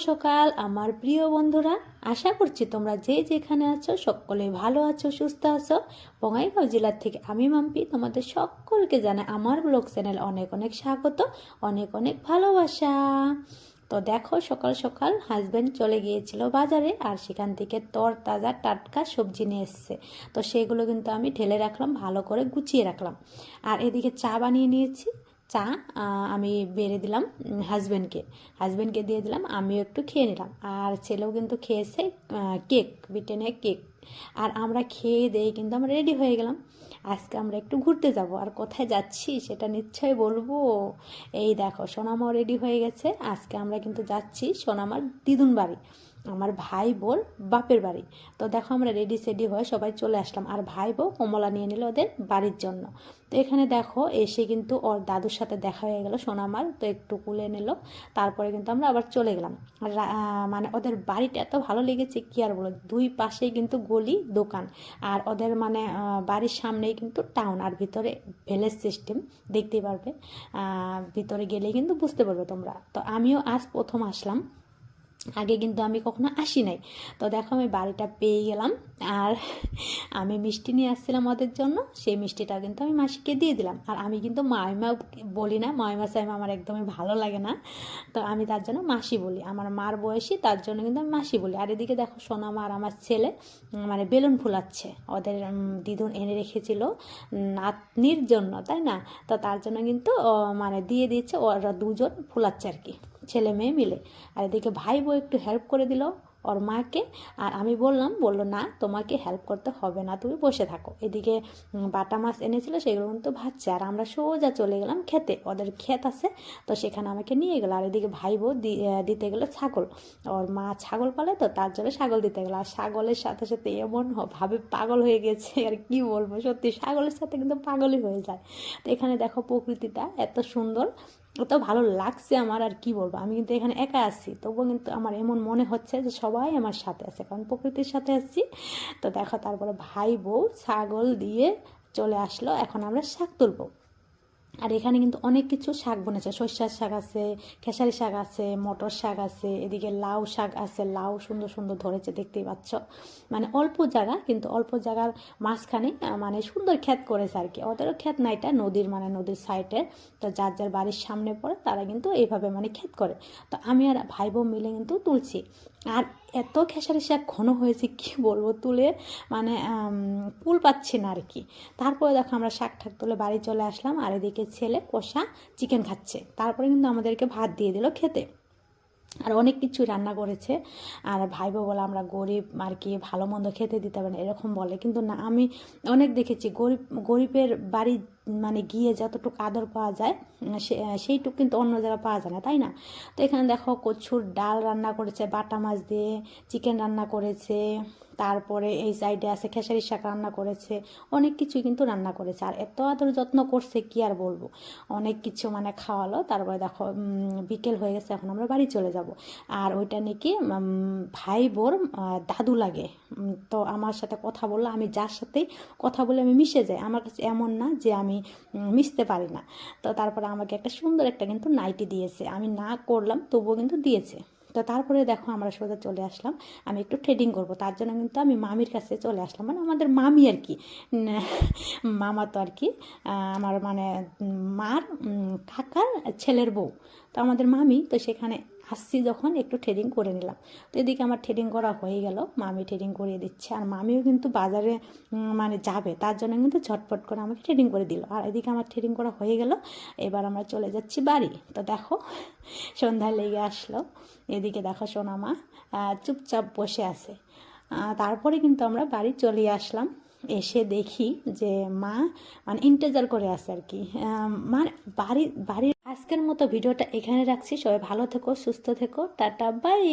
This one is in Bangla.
সকাল আমার প্রিয় বন্ধুরা, আশা করছি তোমরা যে যেখানে আছো সকলে ভালো আছো, সুস্থ আছো। বঙ্গাইগাঁও জেলার থেকে আমি মাম্পি তোমাদের সকলকে জানাই আমার ব্লগ চ্যানেল অনেক অনেক স্বাগত, অনেক অনেক ভালোবাসা। তো দেখো সকাল সকাল হাজব্যান্ড চলে গিয়েছিল বাজারে, আর সেখান থেকে তরতাজা টাটকা সবজি নিয়ে এসছে। তো সেগুলো কিন্তু আমি ঢেলে রাখলাম, ভালো করে গুছিয়ে রাখলাম। আর এদিকে চা বানিয়ে নিয়েছি। চা আমি বেড়ে দিলাম হাজব্যান্ডকে দিয়ে দিলাম, আমিও একটু খেয়ে নিলাম। আর ছেলেও কিন্তু খেয়েছে কেক, ব্রিটেনের কেক। আর আমরা খেয়ে দিয়ে কিন্তু আমরা রেডি হয়ে গেলাম। আজকে আমরা একটু ঘুরতে যাব, আর কোথায় যাচ্ছি সেটা নিশ্চয়ই বলবো। এই দেখো সোনামাও রেডি হয়ে গেছে। আজকে আমরা কিন্তু যাচ্ছি সোনামার দিদুন বাড়ি, আমার ভাই বোর বাপের বাড়ি। তো দেখো আমরা রেডি সেডি হয়ে সবাই চলে আসলাম, আর ভাই বউ কমলা নিয়ে নিল ওদের বাড়ির জন্য। তো এখানে দেখো এসে কিন্তু ওর দাদুর সাথে দেখা হয়ে গেল সোনামার, তো একটু কুলে নিল। তারপরে কিন্তু আমরা আবার চলে গেলাম। আর মানে ওদের বাড়িটা এত ভালো লেগেছে কি আর বলো, দুই পাশেই কিন্তু গলি দোকান, আর ওদের মানে বাড়ির সামনেই কিন্তু টাউন, আর ভিতরে ভিলেজ সিস্টেম দেখতেই পারবে। ভিতরে গেলেই কিন্তু বুঝতে পারবে তোমরা। তো আমিও আজ প্রথম আসলাম, আগে কিন্তু আমি কখনো আসি নাই। তো দেখো আমি বাড়িটা পেয়ে গেলাম, আর আমি মিষ্টি নিয়ে আসছিলাম ওদের জন্য, সেই মিষ্টিটা কিন্তু আমি মাসিকে দিয়ে দিলাম। আর আমি কিন্তু মাইমা বলি না, মাইমা সাইমা আমার একদমই ভালো লাগে না, তো আমি তার জন্য মাসি বলি। আমার মার বয়সী, তার জন্য কিন্তু আমি মাসি বলি। আর এদিকে দেখো সোনামা আর আমার ছেলে মানে বেলুন ফুলাচ্ছে, ওদের দিদুন এনে রেখেছিল নাতনির জন্য, তাই না? তো তার জন্য কিন্তু মানে দিয়ে দিয়েছে, ওরা দুজন ফুলাচ্ছে আর কি, ছেলে মেয়ে মিলে। আর এদিকে ভাই বউ একটু হেল্প করে দিল ওর মাকে। আর আমি বললো না তোমাকে হেল্প করতে হবে না, তুমি বসে থাকো। এদিকে বাটা মাছ এনেছিল, সেগুলো কিন্তু ভাজছে। আর আমরা সোজা চলে গেলাম খেতে, ওদের ক্ষেত আছে, তো সেখানে আমাকে নিয়ে গেলো। আর এদিকে ভাই বউ দিতে গেলো ছাগল, ওর মা ছাগল পালে, তো তার জন্য ছাগল দিতে গেলো। আর ছাগলের সাথে সাথে এমন ভাবে পাগল হয়ে গেছে, আর কি বলবো, সত্যি ছাগলের সাথে কিন্তু পাগলই হয়ে যায়। তো এখানে দেখো প্রকৃতিটা এত সুন্দর, এত ভালো লাগছে আমার, আর কি বলবো। আমি কিন্তু এখানে একা আছি, তবুও কিন্তু আমার এমন মনে হচ্ছে যে সবাই আমার সাথে আছে, কারণ প্রকৃতির সাথে আছি। তো দেখো তারপরে ভাই বউ ছাগল দিয়ে চলে আসলো, এখন আমরা শাক তুলবো। আর এখানে কিন্তু অনেক কিছু শাক বনেছে, সর্ষার শাক আছে, খেসারি শাক আছে, মটর শাক আছে, এদিকে লাউ শাক আছে, লাউ সুন্দর সুন্দর ধরেছে দেখতেই পাচ্ছ। মানে অল্প জায়গা, কিন্তু অল্প জায়গার মাঝখানে মানে সুন্দর ক্ষেত করেছে আর কি। ওদেরও ক্ষেত না, এটা নদীর মানে নদীর সাইডে, তো যার যার বাড়ির সামনে পড়ে তারা কিন্তু এইভাবে মানে ক্ষেত করে। তো আমি আর ভাই বোন মিলে কিন্তু তুলছি। আর এত খেসারি শাক ঘন হয়েছে কি বলবো, তুলে মানে কুল পাচ্ছি না আর কি। তারপরে দেখো আমরা শাক ঠাক তুলে বাড়ি চলে আসলাম। আর এদিকে ছেলে কষা চিকেন খাচ্ছে, তারপরে কিন্তু আমাদেরকে ভাত দিয়ে দিল খেতে। আর অনেক কিছু রান্না করেছে। আর ভাই বউ বলে আমরা গরিব আর কি, ভালো মন্দ খেতে দিতে হবে না এরকম বলে, কিন্তু না, আমি অনেক দেখেছি গরিবের বাড়ি মানে গিয়ে যতটুকু আদর পাওয়া যায় সেইটুকু কিন্তু অন্য জায়গায় পাওয়া যায় না, তাই না? তো এখানে দেখো কচুর ডাল রান্না করেছে, বাটা মাছ দিয়ে চিকেন রান্না করেছে, তারপরে এই সাইডে আছে খেসারি শাক রান্না করেছে, অনেক কিছুই কিন্তু রান্না করেছে। আর এত আদর যত্ন করছে কি আর বলবো, অনেক কিছু মানে খাওয়ালো। তারপরে দেখো বিকেল হয়ে গেছে, এখন আমরা বাড়ি চলে যাব। আর ওইটা নাকি ভাই বোর দাদু লাগে। তো আমার সাথে কথা বললো, আমি যার সাথেই কথা বলে আমি মিশে যাই, আমার কাছে এমন না যে আমি মিশতে পারি না। তো তারপরে আমাকে একটা সুন্দর একটা কিন্তু নাইটি দিয়েছে, আমি না করলাম তবুও কিন্তু দিয়েছে। তো তারপরে দেখো আমরা সোজা চলে আসলাম, আমি একটু থ্রেডিং করব, তার জন্য কিন্তু আমি মামির কাছে চলে আসলাম, মানে আমাদের মামি আর কি, মামা তো আর কি আমার মানে মার কাকার ছেলের বউ, তো আমাদের মামি। তো সেখানে আসছি যখন একটু থ্রেডিং করে নিলাম। তো এদিকে আমার থ্রেডিং করা হয়ে গেল, মামি থ্রেডিং করিয়ে দিচ্ছে। আর মামিও কিন্তু বাজারে মানে যাবে, তার জন্য কিন্তু ঝটপট করে আমাকে থ্রেডিং করে দিল। আর এদিকে আমার থ্রেডিং করা হয়ে গেল, এবার আমরা চলে যাচ্ছি বাড়ি। তো দেখো সন্ধ্যায় লেগে আসলো, এদিকে দেখো সোনামা চুপচাপ বসে আছে। তারপরে কিন্তু আমরা বাড়ি চলে আসলাম। এসে দেখি যে মা মানে ইন্তেজার করে আছে আর কি, মানে বাড়ির। আজকের মতো ভিডিওটা এখানে রাখছি, সবাই ভালো থেকো, সুস্থ থেকো, টাটা বাই।